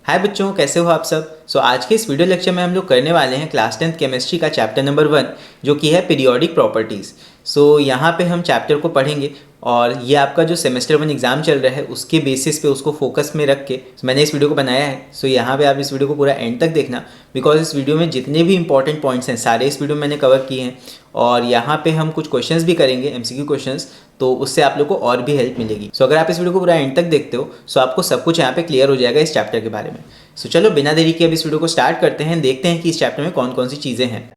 हाय बच्चों, कैसे हो आप सब। आज के इस वीडियो लेक्चर में हम लोग करने वाले हैं क्लास 10th केमिस्ट्री का चैप्टर नंबर 1 जो कि है पीरियोडिक प्रॉपर्टीज़। यहाँ पे हम चैप्टर को पढ़ेंगे और ये आपका जो सेमेस्टर 1 एग्ज़ाम चल रहा है उसके बेसिस पे उसको फोकस में रख के मैंने इस वीडियो को बनाया है। यहाँ पे आप इस वीडियो को पूरा एंड तक देखना, बिकॉज इस वीडियो में जितने भी इंपॉर्टेंट पॉइंट्स हैं सारे इस वीडियो में मैंने कवर किए हैं और यहाँ पे हम कुछ क्वेश्चंस भी करेंगे, एमसीक्यू क्वेश्चंस, तो उससे आप लोग को और भी हेल्प मिलेगी। अगर आप इस वीडियो को पूरा एंड तक देखते हो आपको सब कुछ यहाँ पे क्लियर हो जाएगा इस चैप्टर के बारे में। चलो बिना देरी के अब इस वीडियो को स्टार्ट करते हैं, देखते हैं कि इस चैप्टर में कौन कौन सी चीज़ें हैं।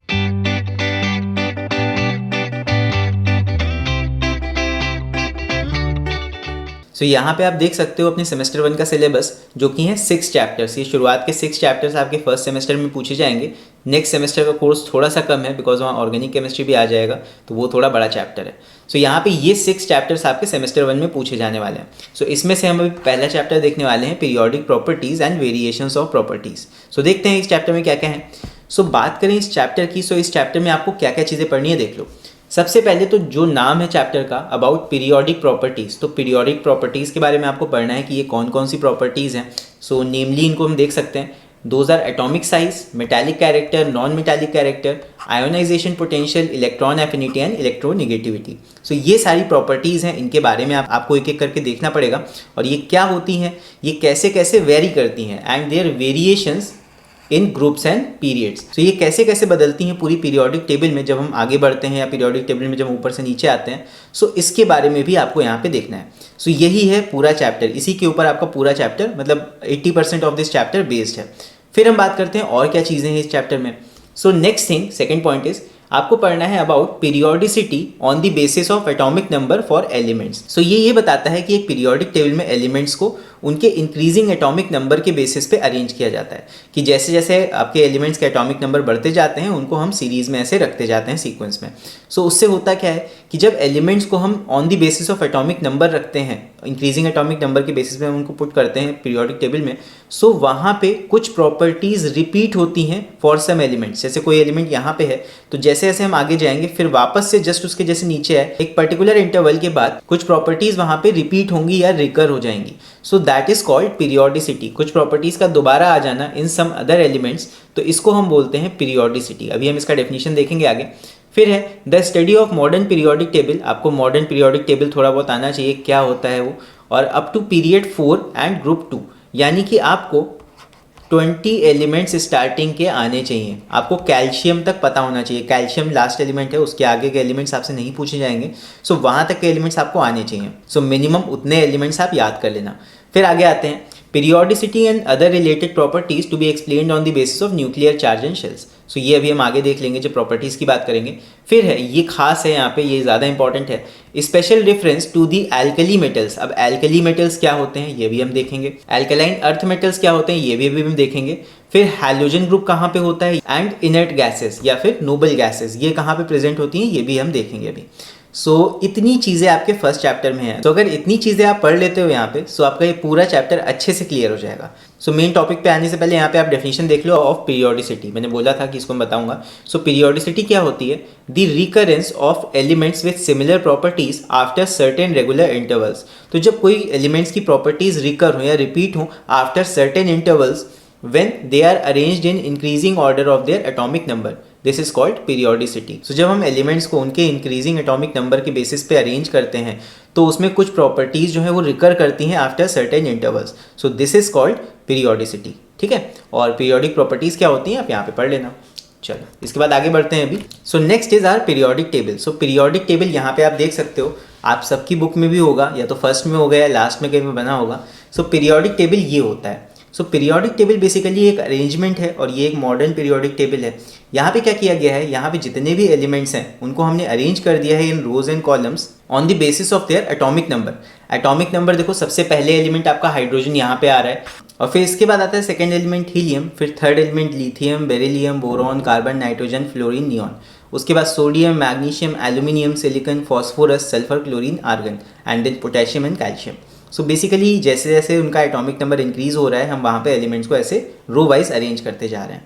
यहाँ पे आप देख सकते हो अपने सेमेस्टर 1 का सिलेबस जो कि है 6 चैप्टर्स। ये शुरुआत के 6 चैप्टर्स आपके फर्स्ट सेमेस्टर में पूछे जाएंगे। नेक्स्ट सेमेस्टर का कोर्स थोड़ा सा कम है बिकॉज वहाँ ऑर्गेनिक केमिस्ट्री भी आ जाएगा, तो वो थोड़ा बड़ा चैप्टर है। यहाँ पे ये 6 चैप्टर्स आपके सेमेस्टर 1 में पूछे जाने वाले हैं। इसमें से हम अभी पहला चैप्टर देखने वाले हैं, periodic properties and variations of properties. देखते हैं इस चैप्टर में क्या क्या है। बात करें इस चैप्टर की, इस चैप्टर में आपको क्या क्या चीज़ें पढ़नी है देख लो। सबसे पहले तो जो नाम है चैप्टर का, अबाउट पीरियोडिक प्रॉपर्टीज़, तो पीरियोडिक प्रॉपर्टीज़ के बारे में आपको पढ़ना है कि ये कौन कौन सी प्रॉपर्टीज़ हैं। नेमली इनको हम देख सकते हैं, those are atomic size, metallic character, non metallic character, ionisation potential, electron affinity and electronegativity. ये सारी प्रॉपर्टीज़ हैं, इनके बारे में आपको एक एक करके देखना पड़ेगा और ये क्या होती हैं, ये कैसे कैसे वेरी करती हैं and their variations in groups and periods. ये कैसे कैसे बदलती हैं पूरी पीरियोडिक टेबल में जब हम आगे बढ़ते हैं या पीरियोडिक टेबल में जब ऊपर से नीचे आते हैं। इसके बारे में भी आपको यहाँ पे देखना है। यही है पूरा चैप्टर, इसी के ऊपर आपका पूरा चैप्टर, मतलब 80% ऑफ दिस चैप्टर बेस्ड है। फिर हम बात करते हैं और क्या चीज़ें हैं इस चैप्टर में। Next thing, second point is आपको पढ़ना है about periodicity on the basis of atomic number for elements. ये बताता है कि एक पीरियोडिक टेबल में एलिमेंट्स को उनके इंक्रीजिंग एटॉमिक नंबर के बेसिस पे अरेंज किया जाता है कि जैसे जैसे आपके एलिमेंट्स के एटॉमिक नंबर बढ़ते जाते हैं उनको हम सीरीज में ऐसे रखते जाते हैं सीक्वेंस में। उससे होता क्या है कि जब एलिमेंट्स को हम on the basis of atomic number रखते हैं, इंक्रीजिंग एटॉमिक नंबर के बेसिस पे हम उनको पुट करते हैं पीरियोडिक टेबल में, वहाँ पे कुछ प्रॉपर्टीज़ रिपीट होती हैं फॉर सम एलिमेंट्स। जैसे कोई एलिमेंट यहाँ पे है तो जैसे जैसे हम आगे जाएंगे फिर वापस से जस्ट उसके जैसे नीचे आए एक पर्टिकुलर इंटरवल के बाद कुछ प्रॉपर्टीज़ वहाँ पे रिपीट होंगी या रिकर हो जाएंगी। That is called periodicity. कुछ प्रॉपर्टीज़ का दोबारा आ जाना इन सम अदर एलिमेंट्स, तो इसको हम बोलते हैं पीरियोडिसिटी। अभी हम इसका डेफिनेशन देखेंगे आगे। फिर है the study of modern periodic table. आपको मॉडर्न पीरियोडिक टेबल थोड़ा बहुत आना चाहिए, क्या होता है वो, और up to period 4 and group 2, यानी कि आपको 20 एलिमेंट्स स्टार्टिंग के आने चाहिए। आपको कैल्शियम तक पता होना चाहिए, कैल्शियम लास्ट एलिमेंट है, उसके आगे के एलिमेंट्स आपसे नहीं पूछे जाएंगे। वहाँ तक के एलिमेंट्स आपको आने चाहिए। मिनिमम उतने एलिमेंट्स आप याद कर लेना। फिर आगे आते हैं periodicity and other related properties to be explained on the basis of nuclear charge and shells. ये अभी हम आगे देख लेंगे जब प्रॉपर्टीज़ की बात करेंगे। फिर है, ये खास है यहाँ पे, ये ज़्यादा इंपॉर्टेंट है, special reference to the alkali metals. अब एल्कली मेटल्स क्या होते हैं ये भी हम देखेंगे, एल्कलाइन अर्थ मेटल्स क्या होते हैं ये भी हम देखेंगे। फिर हैलोजन ग्रुप कहाँ पे होता है एंड इनर्ट गैसेस या फिर नोबल गैसेस ये कहाँ पे प्रेजेंट होती हैं ये भी हम देखेंगे अभी। इतनी चीज़ें आपके फर्स्ट चैप्टर में हैं। अगर इतनी चीज़ें आप पढ़ लेते हो यहाँ पे आपका ये पूरा चैप्टर अच्छे से क्लियर हो जाएगा। मेन टॉपिक पे आने से पहले यहाँ पे आप डेफिनेशन देख लो ऑफ पीरियोडिसिटी। मैंने बोला था कि इसको मैं बताऊंगा। पीरियोडिसिटी क्या होती है? The recurrence of elements with similar properties after certain regular intervals. जब कोई एलिमेंट्स की प्रॉपर्टीज रिकर हो या रिपीट हो after certain intervals when they are arranged in increasing order of their atomic number, this is called periodicity। जब हम elements को उनके इंक्रीजिंग एटॉमिक नंबर के बेसिस पे अरेंज करते हैं तो उसमें कुछ प्रॉपर्टीज जो है वो रिकर करती हैं after certain intervals. This is called periodicity. ठीक है, और पीरियोडिक प्रॉपर्टीज क्या होती हैं आप यहाँ पे पढ़ लेना। चलो इसके बाद आगे बढ़ते हैं अभी। Next is our periodic table. Periodic table यहाँ पे आप देख सकते हो, आप सबकी बुक में भी होगा, या तो फर्स्ट में होगा या लास्ट में कहीं पे बना होगा। पीरियोडिक टेबल ये होता है। पीरियोडिक टेबल बेसिकली एक अरेंजमेंट है और ये एक मॉडर्न पीरियोडिक टेबल है। यहाँ पे क्या किया गया है, यहाँ पे जितने भी एलिमेंट्स हैं उनको हमने अरेंज कर दिया है in rows and columns on the basis of their atomic number. Atomic number देखो, सबसे पहले एलिमेंट आपका हाइड्रोजन यहाँ पे आ रहा है और फिर इसके बाद आता है सेकेंड एलिमेंट हीलियम, फिर third element lithium, beryllium, boron, carbon, nitrogen, fluorine, neon. उसके बाद sodium, magnesium, aluminium, silicon, phosphorus, sulphur, chlorine, argon and then potassium and calcium. Basically जैसे जैसे उनका एटॉमिक नंबर इंक्रीज हो रहा है हम वहाँ पे एलिमेंट्स को ऐसे रो वाइज अरेंज करते जा रहे हैं।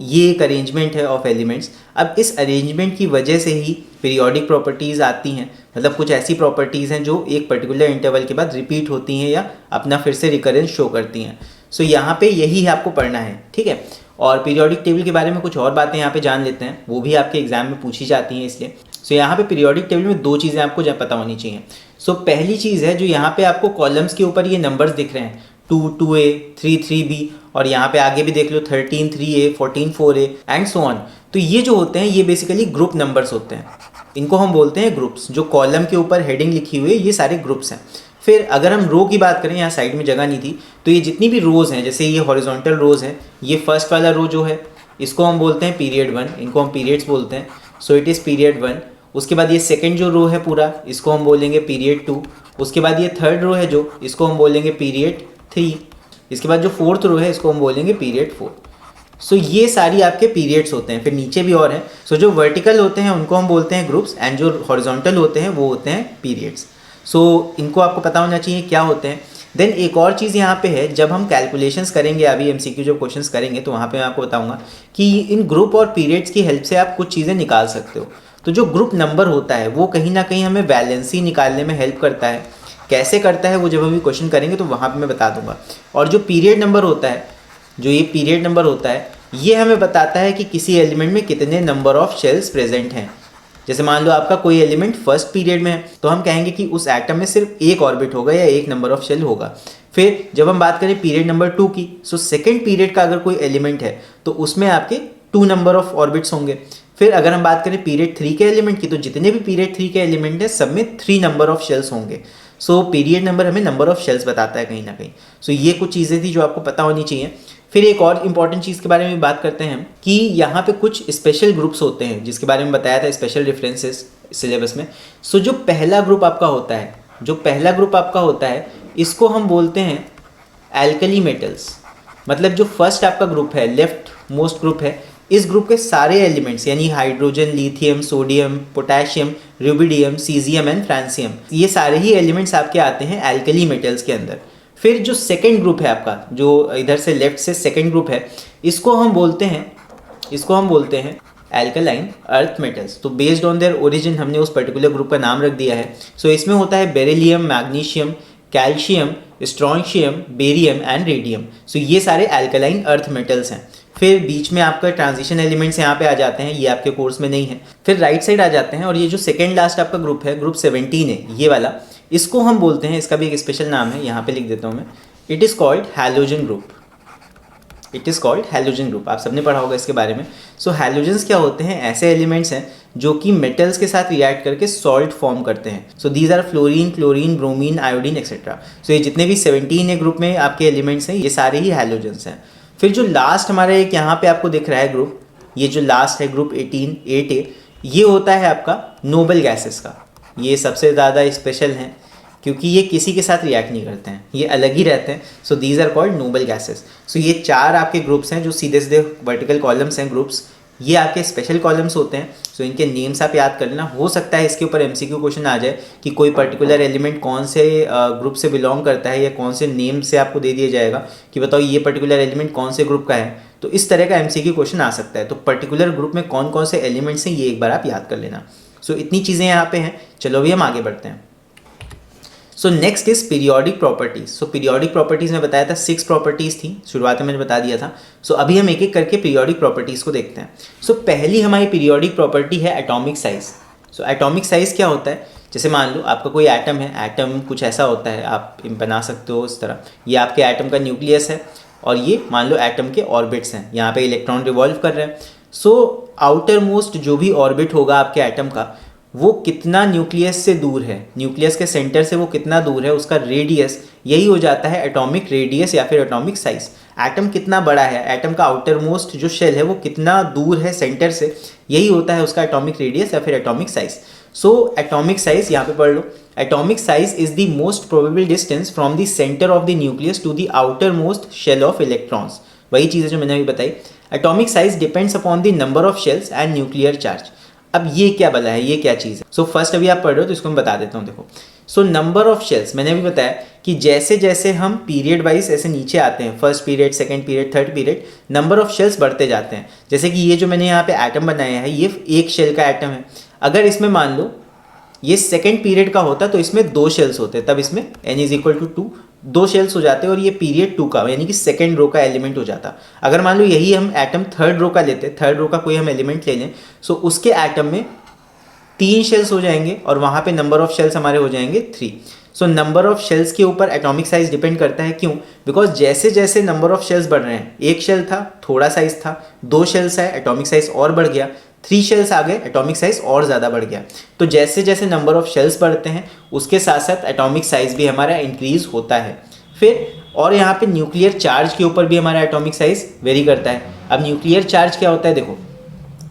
ये एक अरेंजमेंट है ऑफ एलिमेंट्स। अब इस अरेंजमेंट की वजह से ही पीरियोडिक प्रॉपर्टीज़ आती हैं, मतलब कुछ ऐसी प्रॉपर्टीज़ हैं जो एक पर्टिकुलर इंटरवल के बाद रिपीट होती हैं या अपना फिर से रिकरेंस शो करती हैं। सो यहाँ पे यही आपको पढ़ना है, ठीक है। और पीरियोडिक टेबल के बारे में कुछ और बातें यहाँ पे जान लेते हैं, वो भी आपके एग्जाम में पूछी जाती हैं इसलिए। सो यहाँ पे पीरियोडिक टेबल में दो चीज़ें आपको पता होनी चाहिए। सो पहली चीज़ है जो यहाँ पे आपको कॉलम्स के ऊपर ये नंबर्स दिख रहे हैं 2 2a 3 3b, और यहाँ पे आगे भी देख लो 13 3a 14 4a and so on. तो ये जो होते हैं ये बेसिकली ग्रुप नंबर्स होते हैं, इनको हम बोलते हैं ग्रुप्स। जो कॉलम के ऊपर हेडिंग लिखी हुई है ये सारे ग्रुप्स हैं। फिर अगर हम रो की बात करें, यहाँ साइड में जगह नहीं थी, तो ये जितनी भी रोज़ हैं, जैसे ये हॉरिजॉन्टल रोज़ है, ये फर्स्ट वाला रो जो है इसको हम बोलते हैं पीरियड 1, इनको हम पीरियड्स बोलते हैं। So it is period 1। उसके बाद ये सेकंड जो रो है पूरा, इसको हम बोलेंगे पीरियड 2। उसके बाद ये थर्ड रो है जो, इसको हम बोलेंगे पीरियड 3। इसके बाद जो फोर्थ रो है इसको हम बोलेंगे पीरियड 4। सो ये सारी आपके पीरियड्स होते हैं। फिर नीचे भी और हैं। सो जो वर्टिकल होते हैं उनको हम बोलते हैं ग्रुप्स, एंड जो हॉरिजॉन्टल होते हैं वो होते हैं पीरियड्स। सो इनको आपको पता होना चाहिए क्या होते हैं। देन एक और चीज़ यहाँ पे है, जब हम कैलकुलेशंस करेंगे, अभी एमसीक्यू जो क्वेश्चंस करेंगे तो वहाँ पे मैं आपको बताऊंगा कि इन ग्रुप और पीरियड्स की हेल्प से आप कुछ चीज़ें निकाल सकते हो। तो जो ग्रुप नंबर होता है वो कहीं ना कहीं हमें वैलेंसी निकालने में हेल्प करता है। कैसे करता है वो जब अभी क्वेश्चन करेंगे तो वहाँ पर मैं बता दूंगा। और जो पीरियड नंबर होता है, जो ये पीरियड नंबर होता है, ये हमें बताता है कि किसी एलिमेंट में कितने नंबर ऑफ शेल्स प्रेजेंट हैं। जैसे मान लो आपका कोई एलिमेंट फर्स्ट पीरियड में है तो हम कहेंगे कि उस एटम में सिर्फ एक ऑर्बिट होगा या एक नंबर ऑफ शेल होगा। फिर जब हम बात करें पीरियड नंबर 2 की, सो सेकंड पीरियड का अगर कोई एलिमेंट है तो उसमें आपके 2 नंबर ऑफ ऑर्बिट्स होंगे। फिर अगर हम बात करें पीरियड 3 के एलिमेंट की, तो जितने भी पीरियड 3 के एलिमेंट हैं सब में 3 नंबर ऑफ शेल्स होंगे। सो पीरियड नंबर हमें नंबर ऑफ शेल्स बताता है कहीं ना कहीं। सो ये कुछ चीज़ें थी जो आपको पता होनी चाहिए। फिर एक और इम्पॉर्टेंट चीज़ के बारे में बात करते हैं कि यहाँ पे कुछ स्पेशल ग्रुप्स होते हैं जिसके बारे में बताया था स्पेशल रेफरेंसेस सिलेबस में। सो जो पहला ग्रुप आपका होता है, इसको हम बोलते हैं एल्कली मेटल्स। मतलब जो फर्स्ट आपका ग्रुप है, लेफ्ट मोस्ट ग्रुप है, इस ग्रुप के सारे एलिमेंट्स यानी hydrogen, lithium, sodium, potassium, rubidium, caesium and francium, ये सारे ही एलिमेंट्स आपके आते हैं एल्कली मेटल्स के अंदर। फिर जो सेकंड ग्रुप है आपका, जो इधर से लेफ्ट से सेकंड ग्रुप है, इसको हम बोलते हैं एल्कलाइन अर्थ मेटल्स। तो बेस्ड ऑन देयर ओरिजिन हमने उस पर्टिकुलर ग्रुप का नाम रख दिया है। सो इसमें होता है beryllium, magnesium, calcium, strontium, barium and radium. So ये सारे एल्कलाइन अर्थ मेटल्स हैं। फिर बीच में आपका ट्रांजिशन एलिमेंट्स यहाँ पे आ जाते हैं, ये आपके कोर्स में नहीं है। फिर राइट साइड आ जाते हैं, और ये जो सेकेंड लास्ट आपका ग्रुप है, ग्रुप 17 है ये वाला, इसको हम बोलते हैं, इसका भी एक स्पेशल नाम है, यहाँ पे लिख देता हूँ मैं, it is called halogen group. आप सबने पढ़ा होगा इसके बारे में। सो हैलोजन्स क्या होते हैं? ऐसे एलिमेंट्स हैं जो कि मेटल्स के साथ रिएक्ट करके सॉल्ट फॉर्म करते हैं। So these are fluorine, chlorine, bromine, iodine etcetera. So ये जितने भी 17 है ग्रुप में आपके एलिमेंट्स हैं, ये सारे ही हैलोजन्स हैं। फिर जो लास्ट हमारा एक यहाँ पे आपको दिख रहा है ग्रुप, ये जो लास्ट है ग्रुप 18 8A, ये होता है आपका नोबल गैसेस का। ये सबसे ज़्यादा स्पेशल हैं क्योंकि ये किसी के साथ रिएक्ट नहीं करते हैं, ये अलग ही रहते हैं। So these are called noble gases. So ये 4 आपके ग्रुप्स हैं जो सीधे सीधे वर्टिकल कॉलम्स हैं ग्रुप्स, ये आपके स्पेशल कॉलम्स होते हैं। सो इनके नेम्स आप याद कर लेना। हो सकता है इसके ऊपर एमसीक्यू क्वेश्चन आ जाए कि कोई पर्टिकुलर एलिमेंट कौन से ग्रुप से बिलोंग करता है, या कौन से नेम से आपको दे दिया जाएगा कि बताओ ये पर्टिकुलर एलिमेंट कौन से ग्रुप का है। तो इस तरह का एमसीक्यू क्वेश्चन आ सकता है। तो पर्टिकुलर ग्रुप में कौन कौन से एलिमेंट्स हैं ये एक बार आप याद कर लेना। सो इतनी चीज़ें यहाँ पे हैं। चलो अभी हम आगे बढ़ते हैं। सो next is periodic properties. So periodic properties में बताया था 6 प्रॉपर्टीज थी, शुरुआत में मैंने बता दिया था। सो अभी हम एक एक करके पीरियोडिक प्रॉपर्टीज को देखते हैं। सो पहली हमारी पीरियोडिक प्रॉपर्टी है atomic size. So atomic size क्या होता है? जैसे मान लो आपका कोई एटम है, एटम कुछ ऐसा होता है, आप बना सकते हो इस तरह, ये आपके एटम का न्यूक्लियस है और ये मान लो एटम के ऑर्बिट्स हैं, यहाँ पे इलेक्ट्रॉन रिवॉल्व कर रहे हैं। सो आउटर मोस्ट जो भी ऑर्बिट होगा आपके एटम का, वो कितना न्यूक्लियस से दूर है, न्यूक्लियस के सेंटर से वो कितना दूर है, उसका रेडियस, यही हो जाता है एटॉमिक रेडियस या फिर एटॉमिक साइज। एटम कितना बड़ा है, एटम का आउटर मोस्ट जो शेल है वो कितना दूर है सेंटर से, यही होता है उसका एटॉमिक रेडियस या फिर atomic size. So atomic size यहाँ पे पढ़ लो। Atomic size is the most probable distance from the centre of the nucleus to the outermost shell of electrons. वही चीज़ है जो मैंने अभी बताई। Atomic size depends upon the number of shells and nuclear charge. अब ये क्या बला है, ये क्या चीज़ है? सो फर्स्ट अभी आप पढ़ रहे हो तो इसको मैं बता देता हूँ। देखो, सो नंबर ऑफ शेल्स, मैंने अभी बताया कि जैसे जैसे हम पीरियड वाइज ऐसे नीचे आते हैं, first period, second period, third period, number of shells बढ़ते जाते हैं। जैसे कि ये जो मैंने यहाँ पे एटम बनाया है, ये एक शेल का एटम है। अगर इसमें मान लो ये सेकंड पीरियड का होता तो इसमें 2 शेल्स होते, तब इसमें n = 2, 2 शेल्स हो जाते और ये पीरियड 2 का यानी कि सेकेंड रो का एलिमेंट हो जाता। अगर मान लो यही हम एटम थर्ड रो का लेते, थर्ड रो का कोई हम एलिमेंट ले लें, सो उसके एटम में 3 शेल्स हो जाएंगे और वहाँ पे नंबर ऑफ शेल्स हमारे हो जाएंगे 3। सो नंबर ऑफ शेल्स के ऊपर एटॉमिक साइज डिपेंड करता है। क्यों? बिकॉज जैसे जैसे नंबर ऑफ शेल्स बढ़ रहे हैं, एक शेल था थोड़ा साइज था, 2 शेल्स आए एटॉमिक साइज और बढ़ गया, 3 शेल्स आ गए एटॉमिक साइज और ज़्यादा बढ़ गया। तो जैसे जैसे नंबर ऑफ शेल्स बढ़ते हैं उसके साथ साथ एटॉमिक साइज भी हमारा इंक्रीज होता है। फिर और यहाँ पे न्यूक्लियर चार्ज के ऊपर भी हमारा एटॉमिक साइज वेरी करता है। अब न्यूक्लियर चार्ज क्या होता है देखो,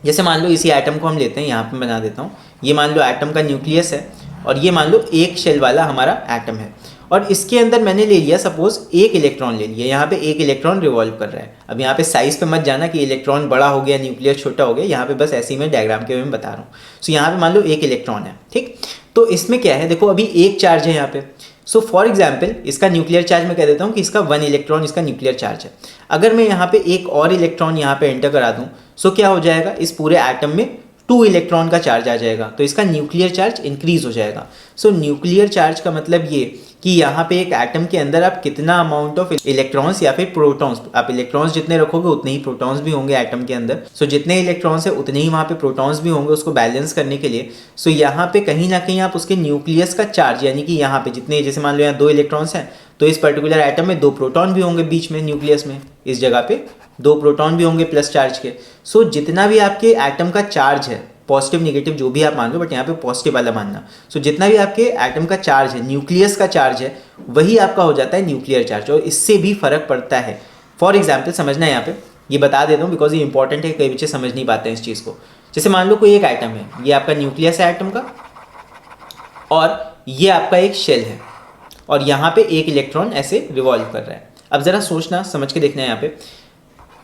जैसे मान लो इसी एटम को हम लेते हैं, यहाँ पे बना देता हूँ, ये मान लो एटम का न्यूक्लियस है और ये मान लो एक शेल वाला हमारा एटम है और इसके अंदर मैंने ले लिया सपोज एक इलेक्ट्रॉन ले लिया, यहाँ पे एक इलेक्ट्रॉन रिवॉल्व कर रहा है। अब यहाँ पे साइज पे मत जाना कि इलेक्ट्रॉन बड़ा हो गया न्यूक्लियर छोटा हो गया, यहाँ पे बस ऐसे ही मैं डायग्राम के वे में बता रहा हूँ। सो यहाँ पे मान लो एक इलेक्ट्रॉन है, ठीक। तो इसमें क्या है देखो, अभी एक चार्ज है यहाँ पे। सो फॉर एग्जाम्पल इसका न्यूक्लियर चार्ज मैं कह देता हूँ कि इसका 1 इलेक्ट्रॉन इसका न्यूक्लियर चार्ज है। अगर मैं यहाँ पे एक और इलेक्ट्रॉन यहाँ पे एंटर करा दूँ, सो क्या हो जाएगा, इस पूरे एटम में 2 इलेक्ट्रॉन का चार्ज आ जाएगा, तो इसका न्यूक्लियर चार्ज इंक्रीज हो जाएगा। सो न्यूक्लियर चार्ज का मतलब ये कि यहाँ पे एक एटम के अंदर आप कितना अमाउंट ऑफ इलेक्ट्रॉन्स या फिर प्रोटॉन्स, आप इलेक्ट्रॉन्स जितने रखोगे उतने ही प्रोटॉन्स भी होंगे एटम के अंदर। सो जितने इलेक्ट्रॉन्स है उतने ही वहाँ पे प्रोटॉन्स भी होंगे उसको बैलेंस करने के लिए। सो यहाँ पे कहीं ना कहीं आप उसके न्यूक्लियस का चार्ज यानी कि यहाँ पे जितने, जैसे मान लो यहाँ 2 इलेक्ट्रॉन्स हैं तो इस पर्टिकुलर एटम में 2 प्रोटॉन भी होंगे बीच में न्यूक्लियस में, इस जगह पे 2 प्रोटॉन भी होंगे प्लस चार्ज के। सो जितना भी आपके एटम का चार्ज है, पॉजिटिव निगेटिव जो भी आप मान लो, बट यहाँ पे पॉजिटिव वाला मानना। सो जितना भी आपके एटम का चार्ज है, न्यूक्लियस का चार्ज है, वही आपका हो जाता है न्यूक्लियर चार्ज और इससे भी फर्क पड़ता है। फॉर एग्जाम्पल समझना है यहाँ पे, ये बता देता हूँ बिकॉज ये इंपॉर्टेंट है, कई बच्चे समझ नहीं पाते हैं इस चीज़ को। जैसे मान लो कोई एक एटम है, ये आपका न्यूक्लियस है एटम का और ये आपका एक शेल है और यहाँ पे एक इलेक्ट्रॉन ऐसे रिवॉल्व कर रहा है। अब ज़रा सोचना समझ के देखना है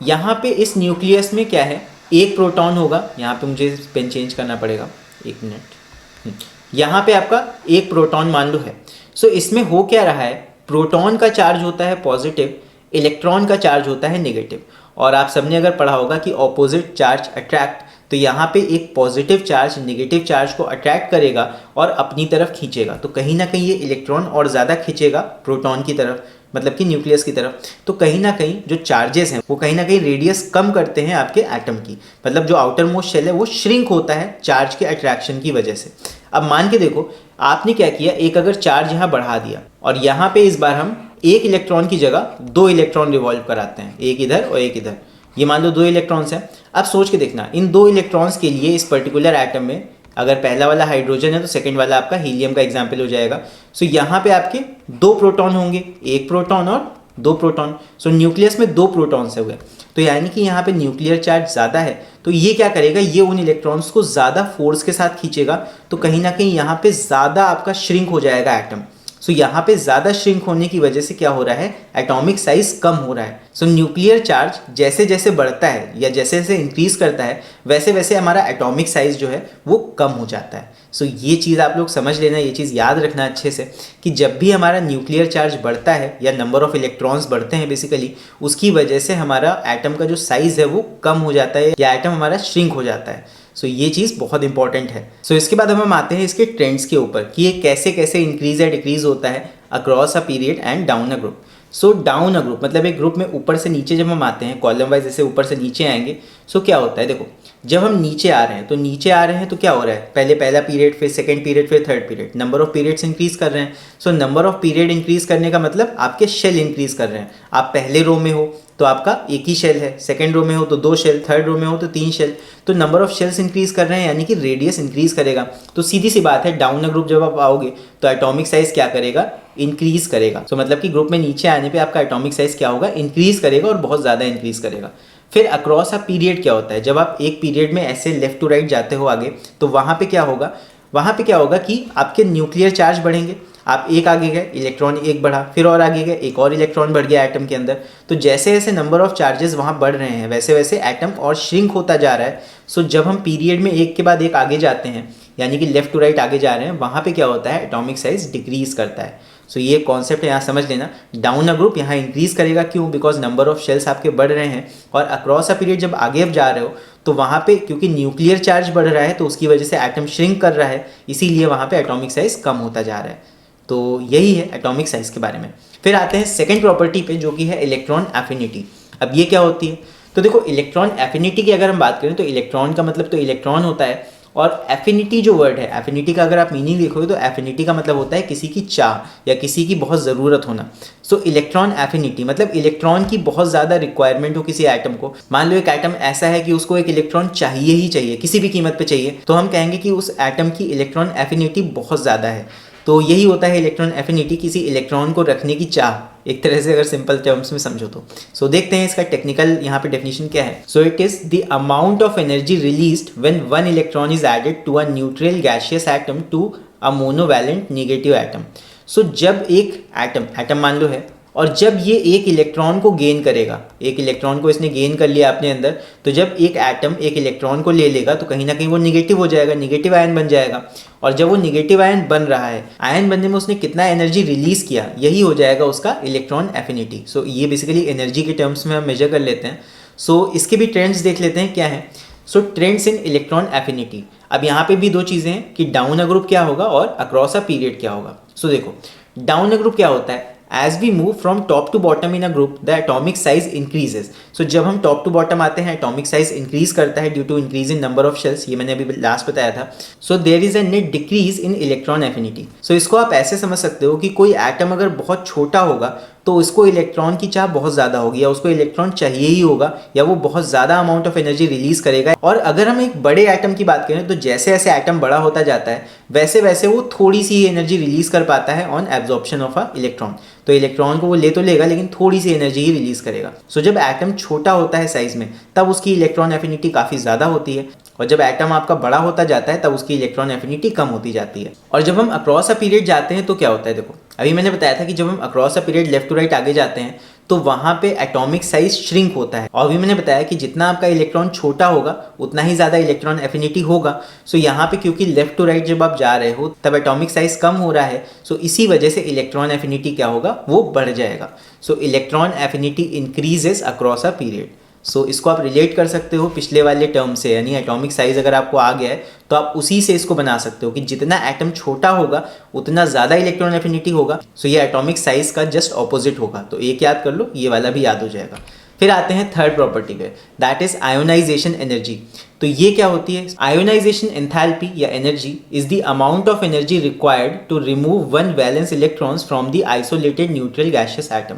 यहाँ पे इस न्यूक्लियस में क्या है, एक प्रोटॉन होगा, यहाँ पे मुझे पेन चेंज करना पड़ेगा, एक मिनट। यहाँ पे आपका एक प्रोटॉन मान लो है। सो इसमें हो क्या रहा है, प्रोटॉन का चार्ज होता है पॉजिटिव, इलेक्ट्रॉन का चार्ज होता है नेगेटिव। और आप सबने अगर पढ़ा होगा कि ऑपोजिट चार्ज अट्रैक्ट, तो यहाँ पे एक पॉजिटिव चार्ज नेगेटिव चार्ज को अट्रैक्ट करेगा और अपनी तरफ खींचेगा। तो कहीं ना कहीं ये इलेक्ट्रॉन और ज़्यादा खींचेगा प्रोटॉन की तरफ, मतलब कि न्यूक्लियस की तरफ। तो कहीं ना कहीं जो चार्जेस हैं वो कहीं ना कहीं रेडियस कम करते हैं आपके एटम की, मतलब जो आउटर मोस्ट शेल है वो श्रिंक होता है चार्ज के अट्रैक्शन की वजह से। अब मान के देखो, आपने क्या किया, एक अगर चार्ज यहाँ बढ़ा दिया और यहाँ पे इस बार हम एक इलेक्ट्रॉन की जगह 2 इलेक्ट्रॉन रिवॉल्व कराते हैं, एक इधर और एक इधर। ये मान लो 2 इलेक्ट्रॉन्स हैं। अब सोच के देखना, इन 2 इलेक्ट्रॉन्स के लिए इस पर्टिकुलर एटम में अगर पहला वाला हाइड्रोजन है तो सेकंड वाला आपका हीलियम का एग्जाम्पल हो जाएगा। सो यहाँ पे आपके 2 प्रोटॉन होंगे, एक प्रोटॉन और 2 प्रोटॉन। सो न्यूक्लियस में 2 प्रोटॉन्स है हुए, तो यानी कि यहाँ पे न्यूक्लियर चार्ज ज़्यादा है। तो ये क्या करेगा, ये उन इलेक्ट्रॉन्स को ज़्यादा फोर्स के साथ खींचेगा, तो कहीं ना कहीं यहाँ पे ज़्यादा आपका श्रिंक हो जाएगा एटम। सो यहाँ पे ज़्यादा श्रिंक होने की वजह से क्या हो रहा है, एटॉमिक साइज कम हो रहा है। सो न्यूक्लियर चार्ज जैसे जैसे बढ़ता है या जैसे जैसे इंक्रीज करता है वैसे वैसे हमारा एटॉमिक साइज जो है वो कम हो जाता है। सो ये चीज़ आप लोग समझ लेना, ये चीज़ याद रखना अच्छे से कि जब भी हमारा न्यूक्लियर चार्ज बढ़ता है या नंबर ऑफ इलेक्ट्रॉन्स बढ़ते हैं बेसिकली, उसकी वजह से हमारा एटम का जो साइज़ है वो कम हो जाता है या एटम हमारा श्रिंक हो जाता है। सो ये चीज़ बहुत इंपॉर्टेंट है। सो इसके बाद हम आते हैं इसके ट्रेंड्स के ऊपर कि ये कैसे कैसे इंक्रीज या डिक्रीज होता है across a period and down a group. So down a group मतलब एक ग्रुप में ऊपर से नीचे जब हम आते हैं, कॉलम वाइज जैसे ऊपर से नीचे आएंगे, सो क्या होता है देखो, जब हम नीचे आ रहे हैं तो नीचे आ रहे हैं तो क्या हो रहा है, पहले पहला पीरियड, फिर सेकंड पीरियड, फिर third period, number of periods increase कर रहे हैं। So number of period increase करने का मतलब आपके शेल इंक्रीज कर रहे हैं। आप पहले रो में हो तो आपका एक ही शेल है, सेकंड रो में हो तो 2 शेल, थर्ड रो में हो तो 3 शेल। तो नंबर ऑफ शेल्स इंक्रीज कर रहे हैं यानी कि रेडियस इंक्रीज करेगा। तो सीधी सी बात है, डाउन अ ग्रुप जब आप आओगे तो एटॉमिक साइज क्या करेगा, इंक्रीज करेगा। सो मतलब कि ग्रुप में नीचे आने पे आपका एटॉमिक साइज क्या होगा, इंक्रीज करेगा और बहुत ज़्यादा इंक्रीज करेगा। फिर अक्रॉस अ पीरियड क्या होता है, जब आप एक पीरियड में ऐसे लेफ्ट टू राइट जाते हो आगे, तो वहाँ पे क्या होगा, वहाँ पे क्या होगा कि आपके न्यूक्लियर चार्ज बढ़ेंगे। आप एक आगे गए, इलेक्ट्रॉन एक बढ़ा, फिर और आगे गए, एक और इलेक्ट्रॉन बढ़ गया एटम के अंदर। तो जैसे जैसे नंबर ऑफ चार्जेस वहाँ बढ़ रहे हैं वैसे वैसे एटम और श्रिंक होता जा रहा है। सो जब हम पीरियड में एक के बाद एक आगे जाते हैं यानी कि लेफ्ट टू राइट आगे जा रहे हैं, वहाँ पे क्या होता है, एटॉमिक साइज डिक्रीज करता है। सो ये कॉन्सेप्ट है, यहाँ समझ लेना। डाउन अ ग्रुप यहाँ इंक्रीज करेगा, क्यों, बिकॉज नंबर ऑफ शेल्स आपके बढ़ रहे हैं। और अक्रॉस अ पीरियड जब आगे अब जा रहे हो तो वहाँ पे क्योंकि न्यूक्लियर चार्ज बढ़ रहा है तो उसकी वजह से एटम श्रिंक कर रहा है, इसीलिए वहाँ पे एटॉमिक साइज कम होता जा रहा है। तो यही है एटॉमिक साइज के बारे में। फिर आते हैं सेकेंड प्रॉपर्टी पे जो कि है इलेक्ट्रॉन एफिनिटी। अब ये क्या होती है? तो देखो इलेक्ट्रॉन एफिनिटी की अगर हम बात करें तो इलेक्ट्रॉन का मतलब तो इलेक्ट्रॉन होता है, और एफिनिटी जो वर्ड है, एफिनिटी का अगर आप मीनिंग देखोगे तो एफिनिटी का मतलब होता है किसी की चाह या किसी की बहुत ज़रूरत होना। सो इलेक्ट्रॉन एफिनिटी मतलब इलेक्ट्रॉन की बहुत ज़्यादा रिक्वायरमेंट हो किसी एटम को। मान लो एक एटम ऐसा है कि उसको एक इलेक्ट्रॉन चाहिए ही चाहिए, किसी भी कीमत पे चाहिए, तो हम कहेंगे कि उस एटम की इलेक्ट्रॉन एफिनिटी बहुत ज़्यादा है। तो यही होता है इलेक्ट्रॉन एफिनिटी, किसी इलेक्ट्रॉन को रखने की चाह, एक तरह से अगर सिंपल टर्म्स में समझो तो। सो देखते हैं इसका टेक्निकल यहाँ पे डेफिनेशन क्या है। So it is the amount of energy released when one electron is added to a neutral gaseous atom to a monovalent negative atom. So जब एक एटम मान लो है, और जब ये एक इलेक्ट्रॉन को गेन करेगा, एक इलेक्ट्रॉन को इसने गेन कर लिया अपने अंदर, तो जब एक एटम एक इलेक्ट्रॉन को ले लेगा तो कहीं ना कहीं वो निगेटिव हो जाएगा, निगेटिव आयन बन जाएगा। और जब वो निगेटिव आयन बन रहा है, आयन बनने में उसने कितना एनर्जी रिलीज किया, यही हो जाएगा उसका इलेक्ट्रॉन एफिनिटी। सो ये बेसिकली एनर्जी के टर्म्स में हम मेजर कर लेते हैं। सो इसके भी ट्रेंड्स देख लेते हैं क्या है। सो ट्रेंड्स इन इलेक्ट्रॉन एफिनिटी। अब यहाँ पे भी दो चीज़ें हैं कि डाउन अ ग्रुप क्या होगा और अक्रॉस अ पीरियड क्या होगा। सो देखो डाउन अ ग्रुप क्या होता है, As we move from top to bottom in a group, the atomic size increases. So जब हम top to bottom आते हैं, atomic size increase करता है due to increase in number of shells, ये मैंने अभी लास्ट बताया था. So there is a net decrease in electron affinity. So इसको आप ऐसे समझ सकते हो कि कोई एटम अगर बहुत छोटा होगा तो उसको इलेक्ट्रॉन की चाह बहुत ज़्यादा होगी, या उसको इलेक्ट्रॉन चाहिए ही होगा, या वो बहुत ज़्यादा अमाउंट ऑफ एनर्जी रिलीज करेगा। और अगर हम एक बड़े एटम की बात करें तो जैसे जैसे एटम बड़ा होता जाता है वैसे वैसे वो थोड़ी सी एनर्जी रिलीज कर पाता है on absorption of a electron. तो इलेक्ट्रॉन को वो ले तो लेगा लेकिन थोड़ी सी एनर्जी ही रिलीज करेगा। सो जब एटम छोटा होता है साइज में तब उसकी इलेक्ट्रॉन एफिनिटी काफ़ी ज़्यादा होती है, और जब एटम आपका बड़ा होता जाता है तब उसकी इलेक्ट्रॉन एफिनिटी कम होती जाती है। और जब हम अक्रॉस अ पीरियड जाते हैं तो क्या होता है, देखो अभी मैंने बताया था कि जब हम across a period left to right आगे जाते हैं तो वहाँ पे एटॉमिक साइज श्रिंक होता है। और अभी मैंने बताया कि जितना आपका इलेक्ट्रॉन छोटा होगा उतना ही ज़्यादा इलेक्ट्रॉन एफिनिटी होगा। सो यहाँ पे क्योंकि लेफ्ट टू राइट जब आप जा रहे हो तब एटॉमिक साइज कम हो रहा है, सो इसी वजह से इलेक्ट्रॉन एफिनिटी क्या होगा, वो बढ़ जाएगा। So electron affinity increases across a period. So इसको आप रिलेट कर सकते हो पिछले वाले टर्म से, यानी एटॉमिक साइज अगर आपको आ गया है तो आप उसी से इसको बना सकते हो कि जितना एटम छोटा होगा उतना ज़्यादा इलेक्ट्रॉन एफिनिटी होगा। सो ये एटॉमिक साइज का जस्ट ऑपोजिट होगा। तो एक याद कर लो, ये वाला भी याद हो जाएगा। फिर आते हैं थर्ड प्रॉपर्टी पे, दैट इज आयोनाइजेशन एनर्जी। तो ये क्या होती है, आयोनाइजेशन एंथैल्पी या energy is the amount of energy required to remove one valence electrons from the isolated neutral gaseous atom.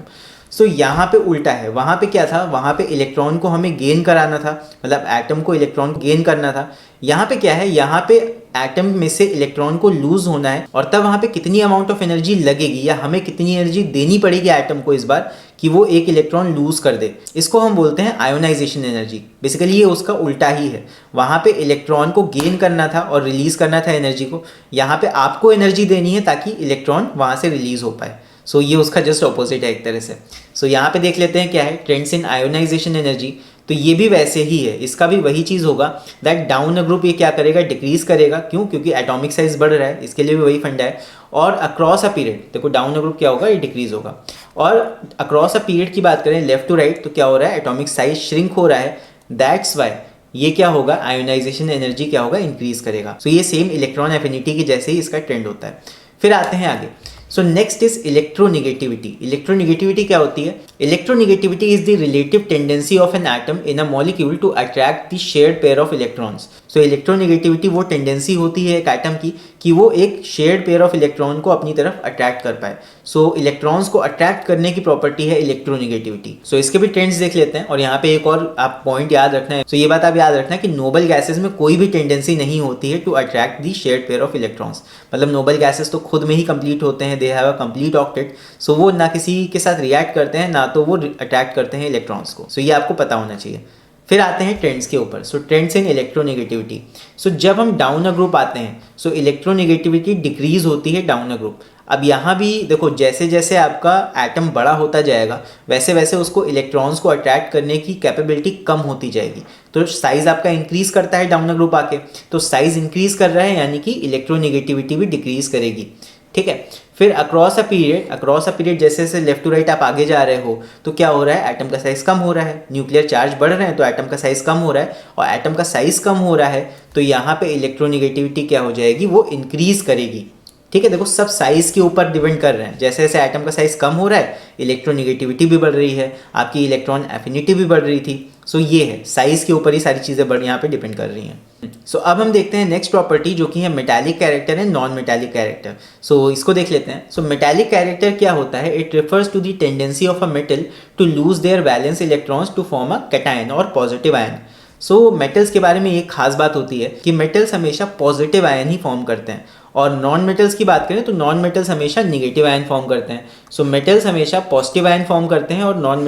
So यहाँ पे उल्टा है, वहाँ पे क्या था, वहाँ पे इलेक्ट्रॉन को हमें गेन कराना था, मतलब एटम को इलेक्ट्रॉन को गेन करना था। यहाँ पे क्या है, यहाँ पे एटम में से इलेक्ट्रॉन को लूज होना है, और तब वहाँ पे कितनी अमाउंट ऑफ एनर्जी लगेगी या हमें कितनी एनर्जी देनी पड़ेगी एटम को इस बार कि वो एक इलेक्ट्रॉन लूज कर दे, इसको हम बोलते हैं आयोनाइजेशन एनर्जी। बेसिकली ये उसका उल्टा ही है। वहाँ पे इलेक्ट्रॉन को गेन करना था और रिलीज करना था एनर्जी को, यहाँ पे आपको एनर्जी देनी है ताकि इलेक्ट्रॉन वहाँ से रिलीज हो पाए। सो ये उसका जस्ट ऑपोजिट है एक तरह से। सो यहाँ पे देख लेते हैं क्या है, ट्रेंड्स इन आयोनाइजेशन एनर्जी। तो ये भी वैसे ही है, इसका भी वही चीज़ होगा दैट डाउन अ ग्रुप ये क्या करेगा, डिक्रीज करेगा। क्यों? क्योंकि एटॉमिक साइज बढ़ रहा है, इसके लिए भी वही फंडा है। और अक्रॉस अ पीरियड देखो डाउन अ ग्रुप क्या होगा, ये डिक्रीज होगा। और अक्रॉस अ पीरियड की बात करें लेफ्ट टू राइट तो क्या हो रहा है, एटॉमिक साइज श्रिंक हो रहा है। दैट्स वाई ये क्या होगा, आयोनाइजेशन एनर्जी क्या होगा, इंक्रीज करेगा। सो ये सेम इलेक्ट्रॉन एफिनिटी की जैसे ही इसका ट्रेंड होता है। फिर आते हैं आगे। So next is electronegativity. Electronegativity क्या होती है, electronegativity is the relative tendency of an atom in a molecule to attract the shared pair of electrons. So electronegativity वो टेंडेंसी होती है एक एटम की कि वो एक शेयर्ड पेयर ऑफ इलेक्ट्रॉन को अपनी तरफ अट्रैक्ट कर पाए। सो इलेक्ट्रॉन्स को अट्रैक्ट करने की प्रॉपर्टी है इलेक्ट्रोनिगेटिविटी। सो इसके भी ट्रेंड्स देख लेते हैं। और यहाँ पे एक और आप पॉइंट याद रखना है, सो ये बात आप याद रखना है कि नोबल गैसेज में कोई भी टेंडेंसी नहीं होती है to attract the shared pair of electrons. मतलब नोबल गैसेज तो खुद में ही कंप्लीट होते हैं, they have a complete octet. So वो ना किसी के साथ रिएक्ट करते हैं ना तो वो अट्रैक्ट करते हैं इलेक्ट्रॉन्स को। सो ये आपको पता होना चाहिए। फिर आते हैं ट्रेंड्स के ऊपर। सो ट्रेंड्स इन इलेक्ट्रोनिगेटिविटी। सो जब हम डाउन अ ग्रुप आते हैं सो इलेक्ट्रोनिगेटिविटी डिक्रीज होती है डाउन अ ग्रुप। अब यहाँ भी देखो जैसे जैसे आपका एटम बड़ा होता जाएगा वैसे वैसे उसको इलेक्ट्रॉन्स को अट्रैक्ट करने की कैपेबिलिटी कम होती जाएगी। तो साइज आपका इंक्रीज करता है डाउन अ ग्रुप आके, तो साइज इंक्रीज कर रहा है यानी कि इलेक्ट्रोनिगेटिविटी भी डिक्रीज करेगी। ठीक है। फिर अक्रॉस अ पीरियड जैसे जैसे लेफ्ट टू राइट आप आगे जा रहे हो तो क्या हो रहा है, एटम का साइज कम हो रहा है, न्यूक्लियर चार्ज बढ़ रहे हैं तो एटम का साइज कम हो रहा है, और एटम का साइज कम हो रहा है तो यहाँ पे इलेक्ट्रोनिगेटिविटी क्या हो जाएगी, वो इंक्रीज करेगी। ठीक है, देखो सब साइज के ऊपर डिपेंड कर रहे हैं। जैसे जैसे एटम का साइज कम हो रहा है, इलेक्ट्रोनिगेटिविटी भी बढ़ रही है, आपकी इलेक्ट्रॉन एफिनिटी भी बढ़ रही थी। सो ये है, साइज के ऊपर ही सारी चीज़ें यहाँ पे डिपेंड कर रही हैं। सो अब हम देखते हैं नेक्स्ट प्रॉपर्टी जो कि है metallic character and non metallic character. So इसको देख लेते हैं। सो मेटालिक कैरेक्टर क्या होता है? It refers to the tendency of a metal to lose their valence electrons to form a cation और पॉजिटिव आयन। सो मेटल्स के बारे में एक खास बात होती है कि मेटल्स हमेशा पॉजिटिव आयन ही फॉर्म करते हैं, और नॉन मेटल्स की बात करें तो नॉन मेटल्स हमेशा निगेटिव आयन फॉर्म करते हैं। सो मेटल्स हमेशा पॉजिटिव आयन फॉर्म करते हैं और नॉन